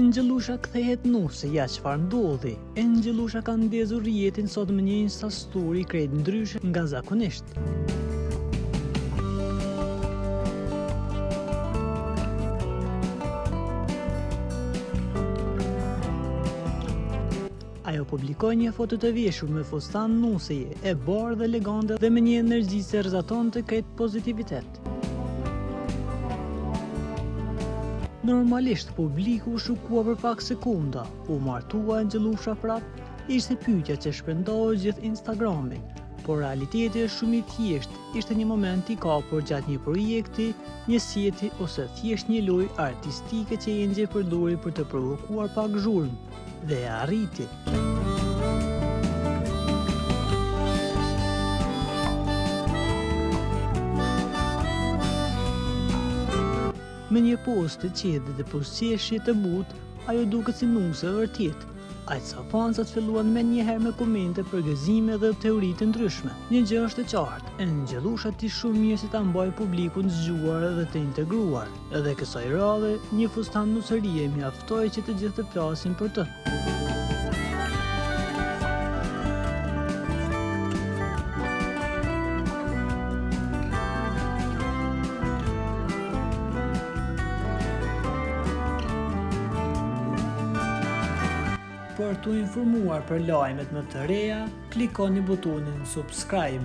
Angjelusha kthehet nuse, ja çfarë ndodhi? Angjelusha ka ndezur rjetin sot me një Insta story krejt ndryshe nga zakonisht. Ajo publikoi një foto të veshur me fustan nuseje, e bardhë dhe elegante dhe me një energji që rrezatonte krejt pozitivitet. Normalisht publiku u shokua për pak sekunda, u martua Angjelusha prap, ishte pyetja që shpërndoi gjithë Instagramin, por realiteti është shumë i thjeshtë, ishte një moment i kapur gjatë një projekti, një sjeti ose thjesht një lojë artistike që Angel përdori për të provokuar pak zhurmë, dhe e arriti. Me një post të qetë dhe postqeshje të butë, ajo duket si nuse vërtet. Aq sa fansat filluan me njëherë me komente për gëzime dhe teori të ndryshme. Një gjë është e qartë, Angjelusha ti shumë mirë si ta mbajë publikun zgjuar dhe të integruar. Edhe kësaj radhe, një fustan nuserie mjaftoi që të gjithë të flasin për të. Për t'u informuar për lajmet më të reja, klikoni butonin subscribe.